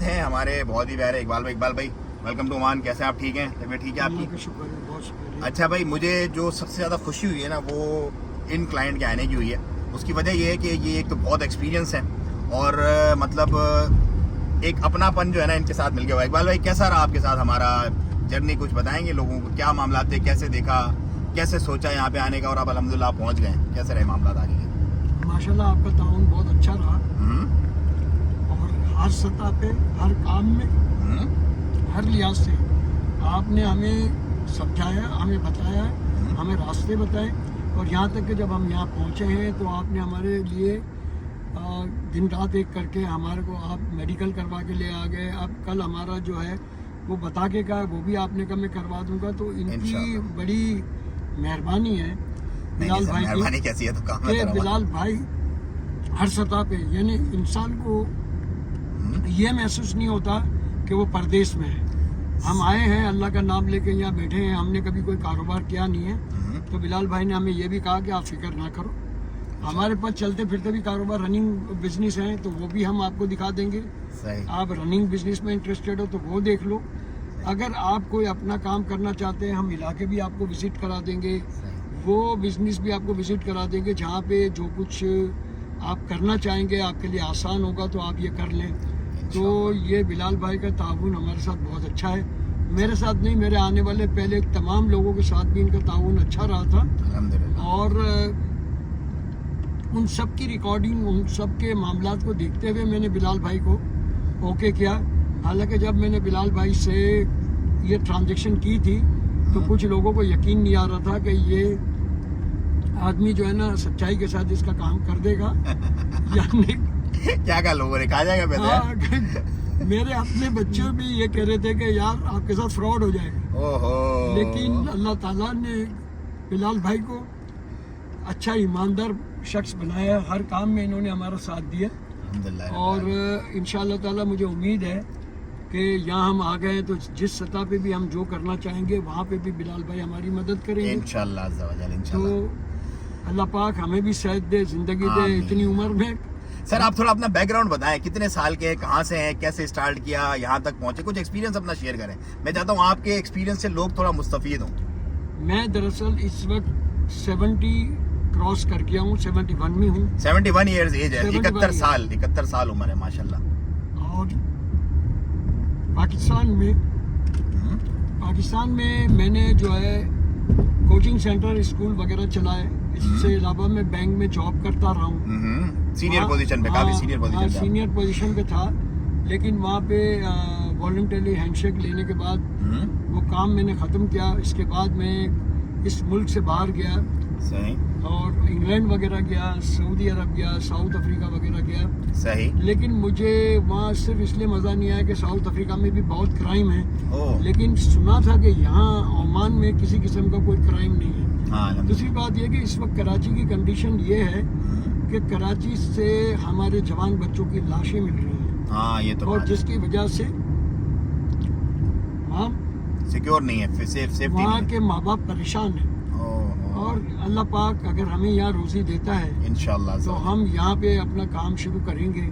ہیں ہمارے بہت ہی پیارے اقبال بھائی ویلکم ٹو عمان. کیسے آپ؟ ٹھیک ہیں؟ طبیعت ٹھیک ہے آپ کی؟ شکر ہے، بہت شکریہ. اچھا بھائی، مجھے جو سب سے زیادہ خوشی ہوئی ہے نا وہ ان کلائنٹ کے آنے کی ہوئی ہے. اس کی وجہ یہ ہے کہ یہ ایک تو بہت ایکسپیرینس ہے اور مطلب ایک اپنا پن جو ہے نا ان کے ساتھ مل گیا ہوا. اقبال بھائی کیسا رہا آپ کے ساتھ ہمارا جرنی؟ کچھ بتائیں گے لوگوں کو، کیا معاملات تھے، کیسے دیکھا، کیسے سوچا یہاں پہ آنے کا اور اب الحمدللہ آپ پہنچ گئے ہیں؟ کیسے رہے معاملات آگے کے؟ ماشاءاللہ آپ کا تعاون بہت اچھا رہا اور ہر سطح پہ، ہر کام میں، ہر لحاظ سے آپ نے ہمیں سمجھایا، ہمیں بتایا، ہمیں راستے بتائے اور یہاں تک کہ جب ہم یہاں پہنچے ہیں تو آپ نے ہمارے لیے دن رات ایک کر کے ہمارے کو آپ میڈیکل کروا کے لے آ گئے. اب کل ہمارا جو ہے وہ بتا کے کہا وہ بھی آپ نے کہا میں کروا دوں گا. تو ان کی بڑی مہربانی ہے بلال بھائی مہربانی کیسی ہے تو کام کہ بلال بھائی ہر سطح پہ، یعنی انسان کو یہ محسوس نہیں ہوتا کہ وہ پردیس میں ہے. ہم آئے ہیں اللہ کا نام لے کے یہاں بیٹھے ہیں، ہم نے کبھی کوئی کاروبار کیا نہیں ہے. تو بلال بھائی نے ہمیں یہ بھی کہا کہ آپ فکر نہ کرو، ہمارے پاس چلتے پھرتے بھی کاروبار رننگ بزنس ہیں تو وہ بھی ہم آپ کو دکھا دیں گے. آپ رننگ بزنس میں انٹرسٹیڈ ہو تو وہ دیکھ لو. اگر آپ کوئی اپنا کام کرنا چاہتے ہیں ہم علاقے بھی آپ کو وزٹ کرا دیں گے، وہ بزنس بھی آپ کو وزٹ کرا دیں گے جہاں پہ جو کچھ آپ کرنا چاہیں گے آپ کے لیے آسان ہوگا تو آپ یہ کر لیں. تو یہ بلال بھائی کا تعاون ہمارے ساتھ بہت اچھا ہے. میرے ساتھ نہیں، میرے آنے والے پہلے تمام لوگوں کے ساتھ بھی ان کا تعاون اچھا رہا تھا. اور ان سب کی ریکارڈنگ، ان سب کے معاملات کو دیکھتے ہوئے میں نے بلال بھائی کو اوکے کیا. حالانکہ جب میں نے بلال بھائی سے یہ ٹرانزیکشن کی تھی تو کچھ لوگوں کو یقین نہیں آ رہا تھا کہ یہ آدمی جو ہے نا سچائی کے ساتھ اس کا کام کر دے گا. یعنی کیا لوگوں نے کہا جائے گا پہلے؟ میرے اپنے بچے بھی یہ کہہ رہے تھے کہ یار آپ کے ساتھ فراڈ ہو جائے گا. لیکن اللہ تعالیٰ نے بلال بھائی کو اچھا ایماندار شخص بنایا. ہر کام میں انہوں نے ہمارا ساتھ دیا اور انشاءاللہ تعالیٰ مجھے امید ہے کہ یہاں ہم آ گئے تو جس سطح پہ بھی ہم جو کرنا چاہیں گے وہاں پہ بھی بلال بھائی ہماری مدد کریں گے انشاءاللہ عز و جل. تو اللہ پاک ہمیں بھی صحت دے، زندگی دے اتنی عمر میں. سر آپ تھوڑا اپنا بیک گراؤنڈ بتائیں، کتنے سال کے ہیں، کہاں سے ہیں، کیسے اسٹارٹ کیا، یہاں تک پہنچے، کچھ ایکسپیرینس اپنا شیئر کریں. میں چاہتا ہوں آپ کے ایکسپیرینس سے لوگ تھوڑا مستفید ہوں. میں دراصل اس وقت 70 کراس کر گیا ہوں، 71 میں ہوں. 71 ایئرز ایج ہے، 71 سال عمر ہے ماشاءاللہ. اور پاکستان میں میں نے جو ہے کوچنگ سینٹر، اسکول وغیرہ چلائے. اس سے علاوہ میں بینک میں جاب کرتا رہا ہوں. سینئر پوزیشن پہ، کافی سینئر پوزیشن پہ. سینئر پوزیشن پہ تھا، لیکن وہاں پہ والنٹری ہینڈ شیک لینے کے بعد وہ کام میں نے ختم کیا. اس کے بعد میں اس ملک سے باہر گیا اور انگلینڈ وغیرہ گیا، سعودی عرب گیا، ساؤتھ افریقہ وغیرہ گیا. لیکن مجھے وہاں صرف اس لیے مزہ نہیں آیا کہ ساؤتھ افریقہ میں بھی بہت کرائم ہے، لیکن سنا تھا کہ یہاں عمان میں کسی قسم کا کوئی کرائم نہیں ہے. دوسری بات یہ کہ اس وقت کراچی کی کنڈیشن یہ ہے کہ کراچی سے ہمارے جوان بچوں کی لاشیں مل رہی ہیں اور جس کی وجہ سے وہاں سیکیور نہیں ہے، وہاں کے ماں باپ پریشان ہیں. اور اللہ پاک اگر ہمیں یہاں روزی دیتا ہے انشاءاللہ تو ہم یہاں پہ اپنا کام شروع کریں گے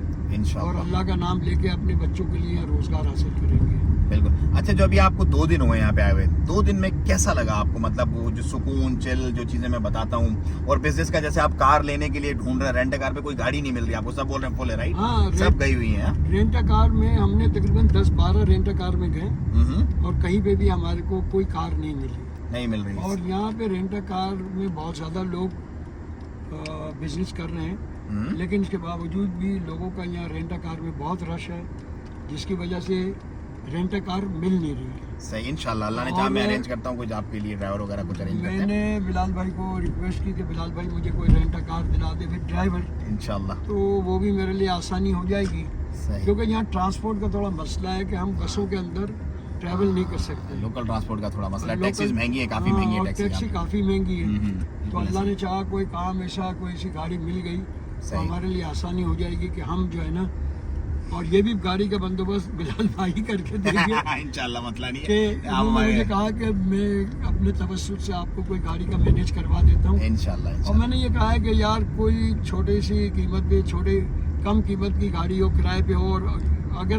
اور اللہ کا نام لے کے اپنے بچوں کے لیے روزگار حاصل کریں گے. بالکل. اچھا، جو ابھی آپ کو 2 دن ہوئے یہاں پہ آئے ہوئے، 2 دن میں کیسا لگا آپ کو؟ مطلب وہ جو سکون، چل، جو چیزیں میں بتاتا ہوں، اور بزنس کا جیسے آپ کار لینے کے لیے ڈھونڈ رہے ہیں، رینٹ کار پہ کوئی گاڑی نہیں مل رہی آپ کو، سب بول رہے ہیں فل ہے، رائٹ؟ سب گئی ہوئی ہیں. رینٹ کار میں ہم نے تقریباً 10-12 رینٹ کار میں گئے اور کہیں پہ بھی ہمارے کو کوئی کار نہیں مل رہی. اور یہاں پہ رینٹ کار میں بہت زیادہ لوگ بزنس کر رہے ہیں، لیکن اس کے باوجود بھی لوگوں کا یہاں رینٹ کار میں بہت رش ہے جس کی وجہ سے رینٹ کار مل نہیں رہی ہے. صحیح، انشاءاللہ اللہ نے چاہا میں ارینج کرتا ہوں کچھ آپ کے لیے، ڈرائیور وغیرہ کچھ ارینج کرتے ہیں. میں نے بلال بھائی کو ریکویسٹ کی کہ بلال بھائی مجھے کوئی رینٹ کار دلا دے پھر ڈرائیور، انشاءاللہ تو وہ بھی میرے لیے آسانی ہو جائے گی. کیونکہ یہاں ٹرانسپورٹ کا تھوڑا مسئلہ ہے کہ ہم بسوں کے اندر ٹریول نہیں کر سکتے. لوکل ٹرانسپورٹ کا تھوڑا مسئلہ ہے، ٹیکسیز مہنگی ہے، کافی مہنگی ہے ٹیکسی کافی مہنگی ہے. تو اللہ نے چاہا کوئی کام ایسا، کوئی ایسی گاڑی مل گئی تو ہمارے لیے آسانی ہو جائے گی کہ ہم جو ہے نا، اور یہ بھی گاڑی کا بندوبست بلال بھائی کر کے دیں گے انشاءاللہ. مسئلہ نہیں کہ انہوں نے مجھے کہا کہ میں اپنے توسط سے آپ کو کوئی گاڑی کا مینیج کروا دیتا ہوں انشاءاللہ. اور میں نے یہ کہا ہے کہ یار کوئی چھوٹی سی قیمت پہ، کم قیمت کی گاڑی ہو، کرائے پہ ہو، اور اگر